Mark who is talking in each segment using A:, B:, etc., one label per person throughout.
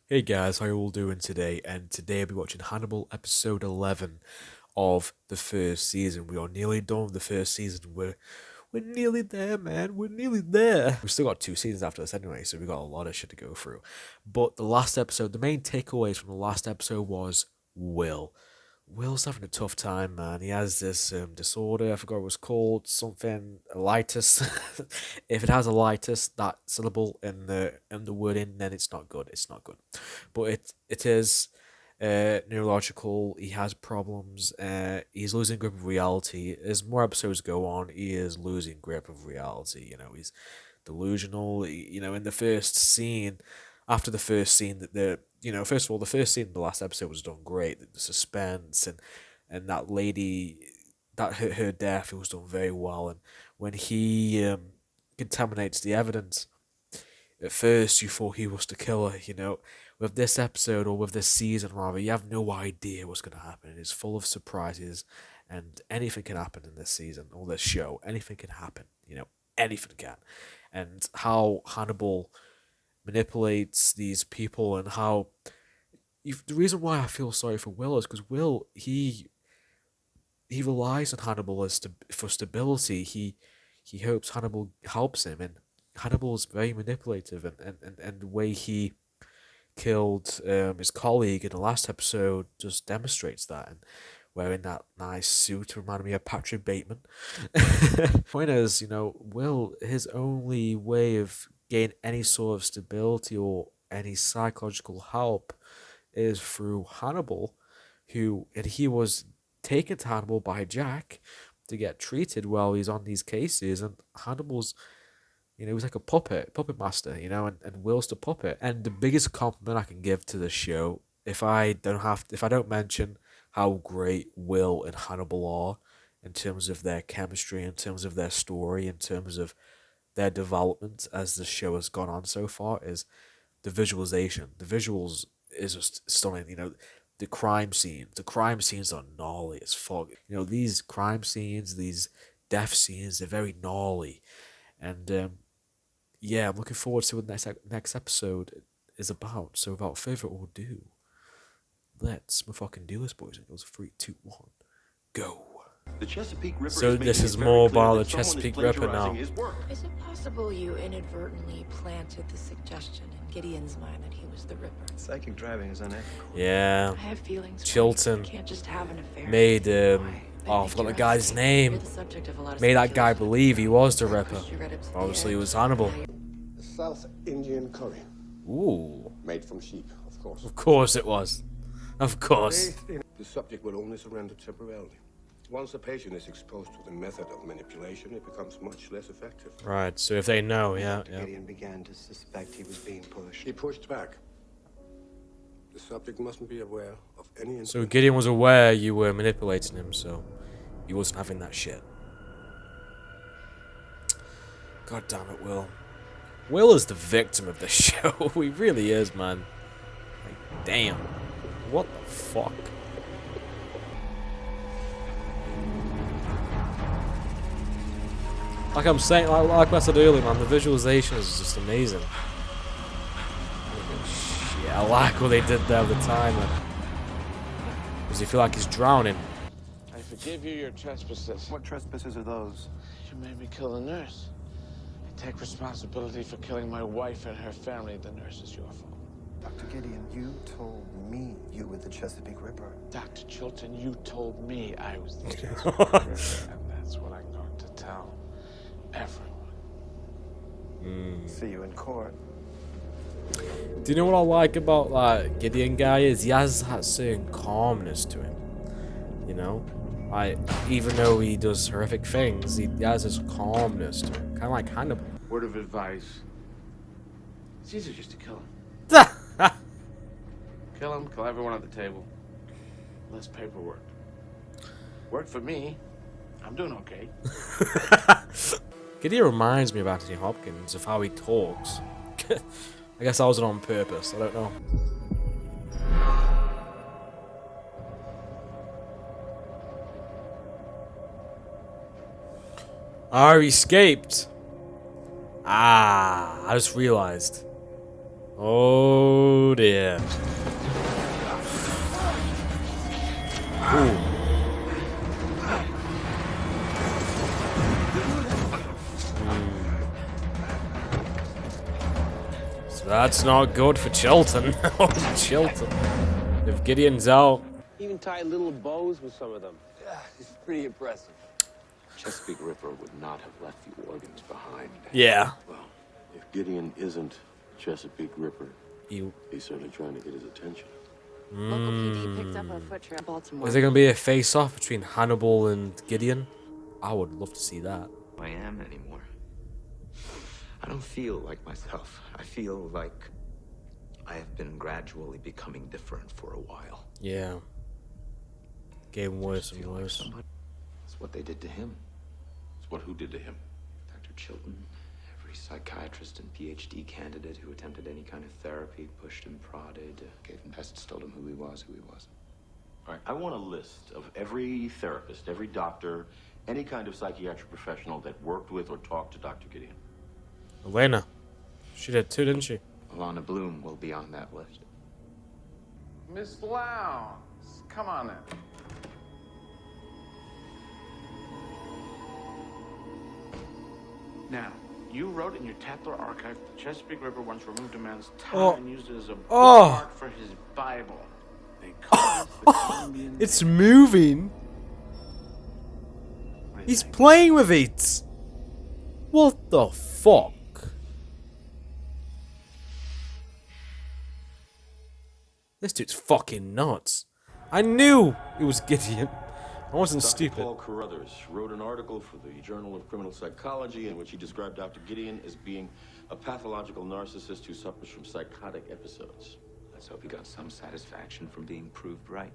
A: Hey guys, how you all doing today? And today I'll be watching Hannibal episode 11 of the first season. We are nearly done with the first season. We're nearly there, man. We're nearly there. We've still got 2 seasons after this anyway, so we've got a lot of shit to go through. But the last episode, the main takeaways from the last episode was Will. Will's having a tough time, man. He has this disorder. I forgot what it was called. Something elitis. If it has elitis, that syllable in the word in, then it's not good. It's not good. But it is neurological. He has problems. He's losing grip of reality. As more episodes go on, he is losing grip of reality. He's delusional. In the first scene, after the first scene, first of all, the first scene in the last episode was done great. The suspense and that lady, that her death, it was done very well. And when he contaminates the evidence, at first you thought he was the killer. With this episode, or with this season rather, you have no idea what's going to happen. It's full of surprises, and anything can happen in this season or this show. Anything can happen. Anything can. And how Hannibal manipulates these people, and how the reason why I feel sorry for Will is because Will, he relies on Hannibal for stability. He hopes Hannibal helps him, and Hannibal is very manipulative, and the way he killed his colleague in the last episode just demonstrates that. And wearing that nice suit reminded me of Patrick Bateman. Point is, Will, his only way of gain any sort of stability or any psychological help is through Hannibal, and he was taken to Hannibal by Jack to get treated while he's on these cases, and Hannibal's, he was like a puppet master, and Will's the puppet. And the biggest compliment I can give to the show, if I don't mention how great Will and Hannibal are in terms of their chemistry, in terms of their story, in terms of their development as the show has gone on so far, is the visualization. The visuals is just stunning. The crime scenes. The crime scenes are gnarly as fuck. These crime scenes, these death scenes, they're very gnarly. And yeah, I'm looking forward to what the next episode is about. So without further ado, let's fucking do this, boys. It goes 3, 2, 1, go.
B: The Chesapeake Ripper
A: So this is more about the Chesapeake Ripper now.
B: Is
C: it possible you inadvertently planted the suggestion in Gideon's mind that he was the Ripper?
B: Psychic driving is unethical.
A: Yeah.
C: I have feelings.
A: Chilton
C: can't just have an affair.
A: made I forgot the guy's name. Made that guy believe he was the Ripper. Obviously, it was Hannibal.
D: South Indian curry.
A: Ooh.
D: Made from sheep, of course.
A: Of course it was. Of course.
D: The subject will only surrender temporarily. Once the patient is exposed to the method of manipulation, it becomes much less effective.
A: Right, so if they know, yeah.
B: Gideon began to suspect he was being pushed.
D: He pushed back. The subject mustn't be aware of any...
A: So Gideon was aware you were manipulating him, so he wasn't having that shit. God damn it, Will. Will is the victim of the show. He really is, man. Like, damn. What the fuck? Like I'm saying, like I said earlier, man, the visualization is just amazing. Yeah, I like what they did there at the time, man. Does he feel like he's drowning?
E: I forgive you your trespasses.
B: What trespasses are those?
E: You made me kill a nurse. I take responsibility for killing my wife and her family. The nurse is your fault.
B: Dr. Gideon, you told me you were the Chesapeake Ripper.
E: Dr. Chilton, you told me I was the Chesapeake Ripper, and that's what I'm going to tell everyone.
B: See you in court.
A: Do you know what I like about that Gideon guy is he has that certain calmness to him. Even though he does horrific things, he has this calmness to him, kind of like Hannibal.
E: Word of advice. It's easier just to kill him. Kill him, kill everyone at the table. Less paperwork. Worked for me. I'm doing okay.
A: Gideon reminds me of Anthony Hopkins, of how he talks. I guess that was on purpose, I don't know. I escaped. I just realized. Oh dear. Ooh. So that's not good for Chilton. Oh, Chilton. If Gideon's out.
F: Even tie little bows with some of them.
B: Yeah, it's pretty impressive.
E: Chesapeake Ripper would not have left the organs behind.
A: Yeah.
D: Well, if Gideon isn't Chesapeake Ripper,
A: You.
D: he's certainly trying to get his attention.
C: Local PD picked up a foot trail in Baltimore.
A: Is there going to be a face-off between Hannibal and Gideon? I would love to see that.
G: I am anymore. I don't feel like myself. I feel like I have been gradually becoming different for a while.
A: Yeah. Getting worse and
G: Feel like
A: worse.
G: somebody. That's what they did to him.
D: It's what who did to him?
G: Dr. Chilton, every psychiatrist and PhD candidate who attempted any kind of therapy, pushed him, prodded, gave him tests, told him who he wasn't.
D: All right, I want a list of every therapist, every doctor, any kind of psychiatric professional that worked with or talked to Dr. Gideon.
A: Elena. She did too, didn't she?
G: Alana Bloom will be on that list.
F: Miss Lowndes, come on in.
E: Now, you wrote in your tabular archive that Chesapeake Ripper once removed a man's tongue
A: Oh.
E: and used it as a
A: Oh.
E: bookmark for his Bible. They call it the Columbian.
A: It's moving.
E: What do you
A: He's
E: think?
A: playing with it. What the fuck? This dude's fucking nuts. I knew it was Gideon. I wasn't
D: Dr.
A: stupid.
D: Paul Carruthers wrote an article for the Journal of Criminal Psychology in which he described Dr. Gideon as being a pathological narcissist who suffers from psychotic episodes.
G: Let's hope he got some satisfaction from being proved right.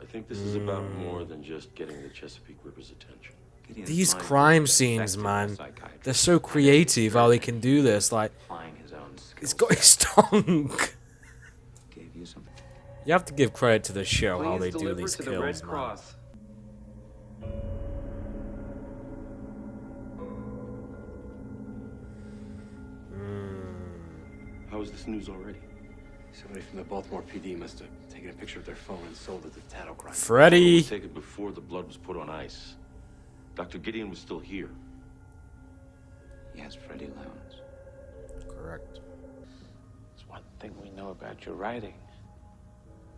D: I think this is about more than just getting the Chesapeake Ripper's attention.
G: Gideon's
A: These
G: mind
A: crime
G: was
A: scenes,
G: affected
A: man.
G: by psychiatry.
A: They're so creative how they can do this. Like,
G: Applying his own skills.
A: he's got his tongue.
G: Gave you some.
A: You have to give credit to the show how they
F: Please
A: do
F: deliver
A: these
F: to the
A: kills,
F: Red
A: man.
F: Cross.
D: How is this news already?
B: Somebody from the Baltimore PD must have taken a picture of their phone and sold it to Tattle Crime.
D: It
A: Freddy.
D: was taken before the blood was put on ice. Dr. Gideon was still here.
G: Yes, Freddie Lowndes.
A: Correct.
E: There's one thing we know about your writing.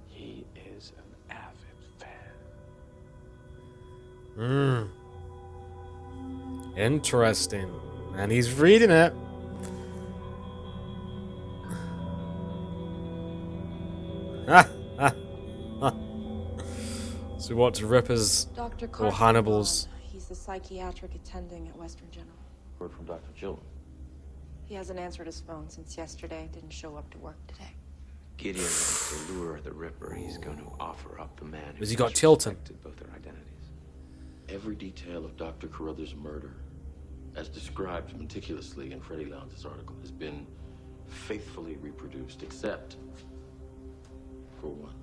E: He is an avid fan.
A: Interesting. And he's reading it. So what's Ripper's
C: Dr.
A: or
C: Carson
A: Hannibal's?
C: Vaughn. He's the psychiatric attending at Western General.
D: Heard from Dr. Chilton.
C: He hasn't answered his phone since yesterday. Didn't show up to work today.
G: Gideon wants to lure the Ripper. He's going to offer up the man who
A: Has he got Chilton?
G: suspected both their identities.
D: Every detail of Dr. Carruthers' murder, as described meticulously in Freddie Lowndes' article, has been faithfully reproduced, except for one.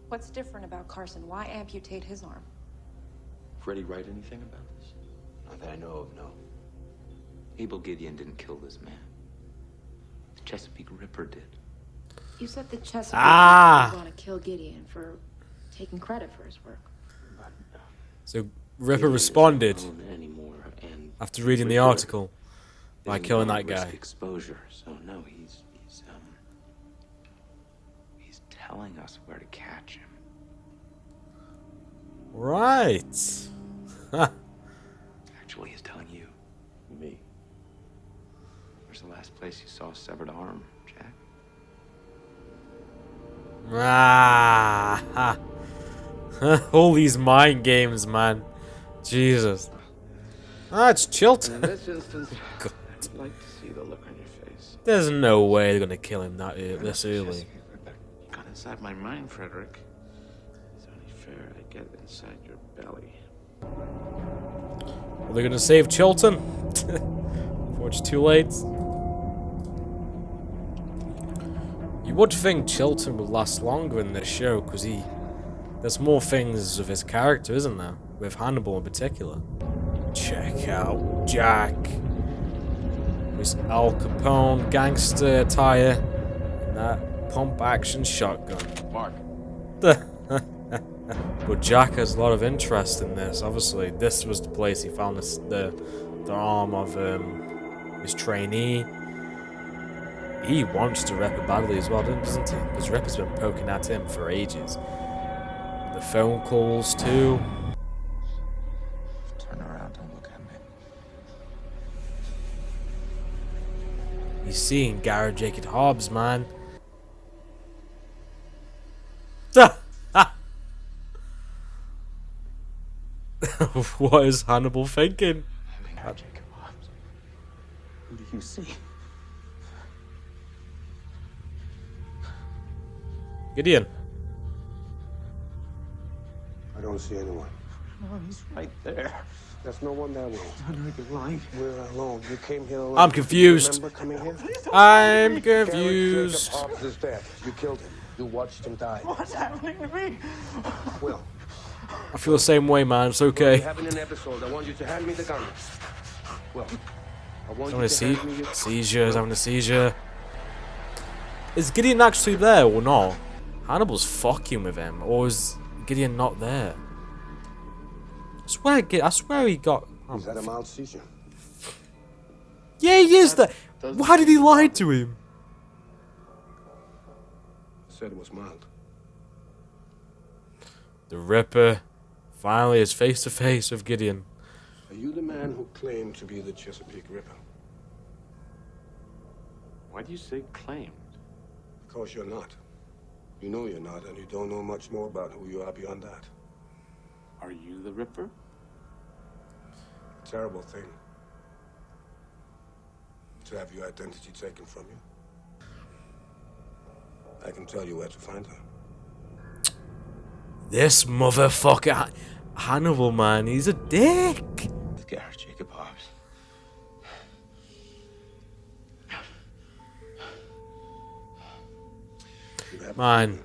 C: What's different about Carson? Why amputate his arm?
D: Freddie write anything about this?
G: Not that I know of, no. Abel Gideon didn't kill this man. The Chesapeake Ripper did.
C: You said the Chesapeake
A: Ah!
C: want to kill Gideon for taking credit for his work.
A: So Ripper
D: Gideon
A: responded
D: isn't known anymore, and
A: after reading the
D: Ripper
A: article by
G: Isn't
A: killing
G: gonna
A: that
G: risk
A: guy.
G: Exposure. So no, he's telling us where to catch him.
A: Right.
G: Actually, he's telling you.
D: me.
G: Where's the last place you saw a severed arm, Jack?
A: Ah. All these mind games, man. Jesus. Ah, it's Chilton.
F: In this instance,
A: God.
G: I'd like to see the look on your face.
A: There's no way they're gonna kill him this early.
E: You got inside my mind, Frederick. It's only fair I get inside your belly.
A: Are they gonna save Chilton? Before it's too late. You would think Chilton would last longer in this show, because there's more things of his character, isn't there? With Hannibal in particular. Check out Jack. His Al Capone gangster attire and that pump action shotgun.
E: Mark.
A: But Jack has a lot of interest in this. Obviously, this was the place he found the arm of his trainee. He wants to Ripper badly as well, doesn't he? Because Ripper's been poking at him for ages. The phone calls too.
G: Turn around and look at me.
A: He's seeing Garrett Jacob Hobbs, man. What is Hannibal thinking?
G: Jacob Hobbs. Who do you see?
A: Gideon.
B: I don't see anyone.
G: Oh, he's right there.
B: There's no one there, Will.
G: I know you're lying.
B: We're alone. You came here alone.
A: I'm confused.
B: Remember coming here?
A: I'm
B: Garrett
A: confused.
B: Jacob Hobbs is dead. You killed him. You watched him die.
G: What's happening to me?
B: Will,
A: I feel the same way, man. It's
B: we're
A: okay.
B: having an episode. I want you to hand me the gun. Will, I want
A: Having
B: you
A: a
B: to hand me your...
A: seizure. He's having a seizure. Is Gideon actually there or not? Hannibal's fucking with him, or is Gideon not there? I swear he got.
B: He's had a mild seizure.
A: Yeah, he is there. Why did he lie to him?
B: I said it was mild.
A: The Ripper finally is face to face with Gideon.
B: Are you the man who claimed to be the Chesapeake Ripper?
E: Why do you say claimed?
B: Because you're not. You know you're not, and you don't know much more about who you are beyond that.
E: Are you the Ripper?
B: Terrible thing. To have your identity taken from you. I can tell you where to find her.
A: This motherfucker, Hannibal, man, he's a dick.
G: Garrett Jacob Hobbs.
A: Man,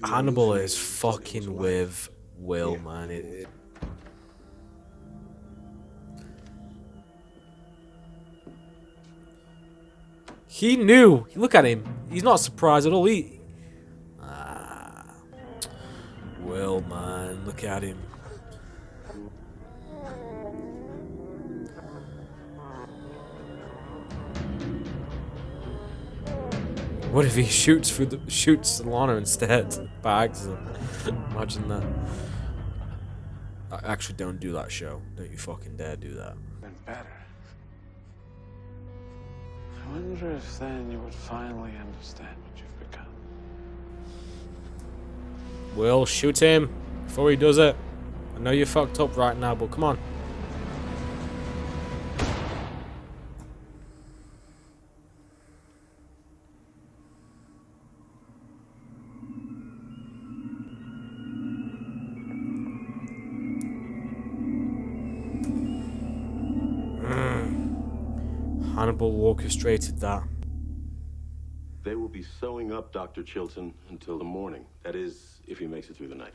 A: Hannibal is fucking with Will, man. He knew. Look at him. He's not surprised at all. Will, man, look at him. What if he shoots Lana instead by accident? Imagine that. Actually, don't do that, show. Don't you fucking dare do that.
E: Been better. I wonder if then you would finally understand what you've become.
A: Will, shoot him before he does it. I know you're fucked up right now, but come on. Hannibal orchestrated that.
D: They will be sewing up Dr. Chilton until the morning. That is, if he makes it through the night.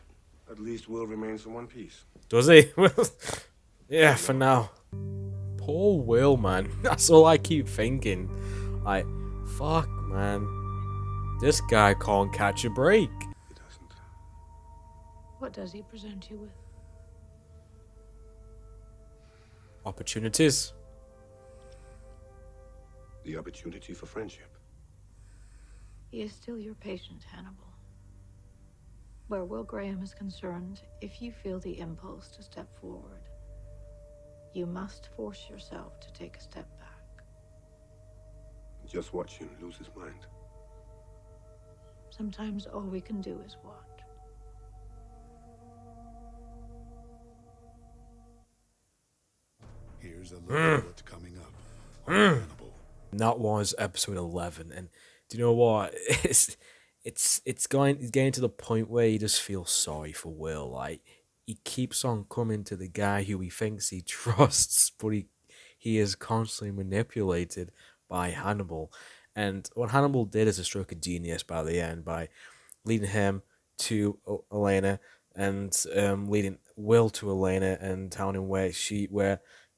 B: At least Will remains in one piece.
A: Does he? Yeah, for now. Poor Will, man. That's all I keep thinking. Like, fuck, man. This guy can't catch a break.
B: He doesn't.
C: What does he present you with?
A: Opportunities.
B: The opportunity for friendship.
C: He is still your patient, Hannibal. Where Will Graham is concerned, if you feel the impulse to step forward, you must force yourself to take a step back.
B: Just watch him lose his mind.
C: Sometimes all we can do is watch.
H: Here's a look at what's coming up on Hannibal.
A: And that was episode 11, and do you know what? It's getting to the point where you just feel sorry for Will. Like, he keeps on coming to the guy who he thinks he trusts, but he is constantly manipulated by Hannibal. And what Hannibal did is a stroke of genius by the end, by leading him to Elena and leading Will to Elena and telling him where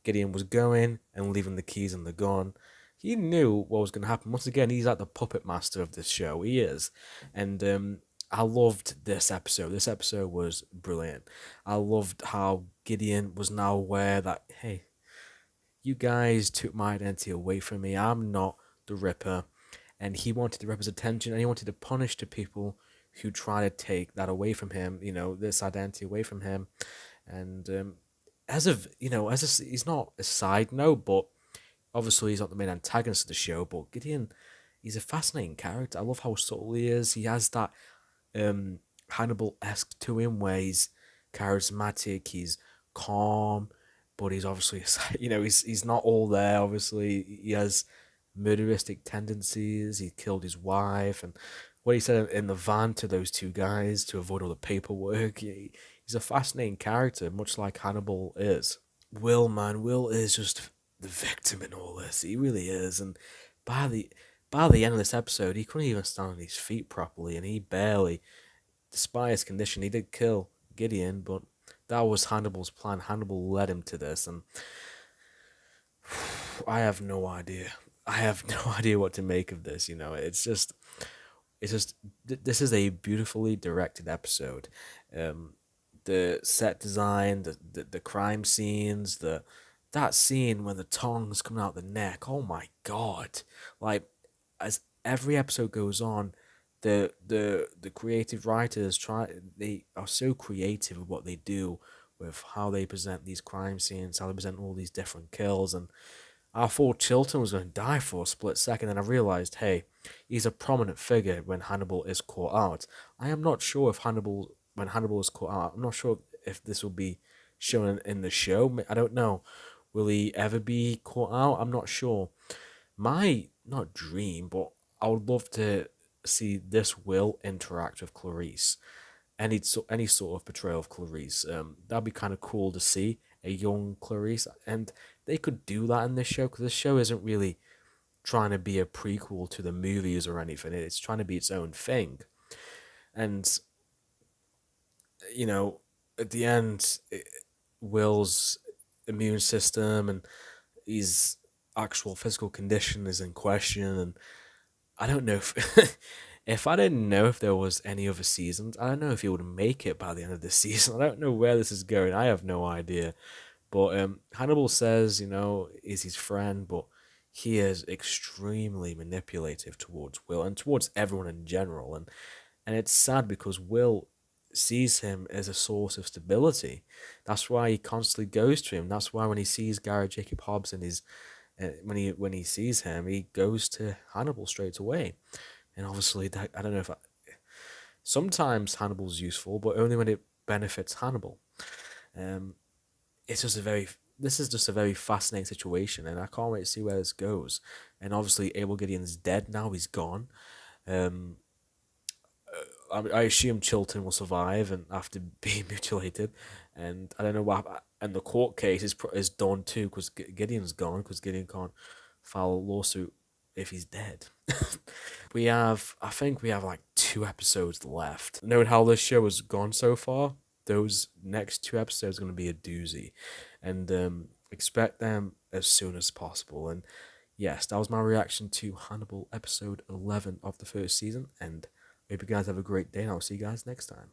A: Gideon was going and leaving the keys and the gun. He knew what was going to happen. Once again, he's like the puppet master of this show. He is. And I loved this episode. This episode was brilliant. I loved how Gideon was now aware that, hey, you guys took my identity away from me. I'm not the Ripper. And he wanted the Ripper's attention, and he wanted to punish the people who try to take that away from him, this identity away from him. And he's not a side note, but obviously he's not the main antagonist of the show. But Gideon, he's a fascinating character. I love how subtle he is. He has that Hannibal-esque to him, where he's charismatic, he's calm, but he's obviously, he's not all there. Obviously, he has murderistic tendencies. He killed his wife, and what he said in the van to those two guys to avoid all the paperwork. He's a fascinating character, much like Hannibal is. Will, man, Will is just the victim in all this. He really is, and by the end of this episode, he couldn't even stand on his feet properly, and he barely, despite his condition, he did kill Gideon, but that was Hannibal's plan. Hannibal led him to this, and I have no idea. I have no idea what to make of this. This is a beautifully directed episode. The set design, the crime scenes, that scene when the tongue's coming out the neck. Oh my god! Like, as every episode goes on, the creative writers they are so creative with what they do, with how they present these crime scenes, how they present all these different kills. And I thought Chilton was going to die for a split second, and I realized, hey, he's a prominent figure when Hannibal is caught out. I am not sure if when Hannibal is caught out, I'm not sure if this will be shown in the show. I don't know. Will he ever be caught out? I'm not sure. My, not dream, but I would love to see this Will interact with Clarice. Any sort of portrayal of Clarice. That'd be kind of cool to see, a young Clarice, and they could do that in this show, because this show isn't really trying to be a prequel to the movies or anything. It's trying to be its own thing. And at the end, Will's immune system and his actual physical condition is in question, and I don't know if if I didn't know if there was any other seasons, I don't know if he would make it by the end of this season. I don't know where this is going. I have no idea. But Hannibal says, is his friend, but he is extremely manipulative towards Will and towards everyone in general. And it's sad because Will sees him as a source of stability. That's why he constantly goes to him. That's why when he sees Gary Jacob Hobbs and when he sees him, he goes to Hannibal straight away. And obviously, that, I don't know if sometimes Hannibal's useful, but only when it benefits Hannibal. This is just a very fascinating situation, and I can't wait to see where this goes. And obviously, Abel Gideon's dead now; he's gone. I assume Chilton will survive and after being mutilated, and I don't know what. And the court case is done too, because Gideon's gone, because Gideon can't file a lawsuit if he's dead. I think we have like 2 episodes left. Knowing how this show has gone so far, those next 2 episodes are going to be a doozy, and expect them as soon as possible. And yes, that was my reaction to Hannibal episode 11 of the first season, and I hope you guys have a great day, and I'll see you guys next time.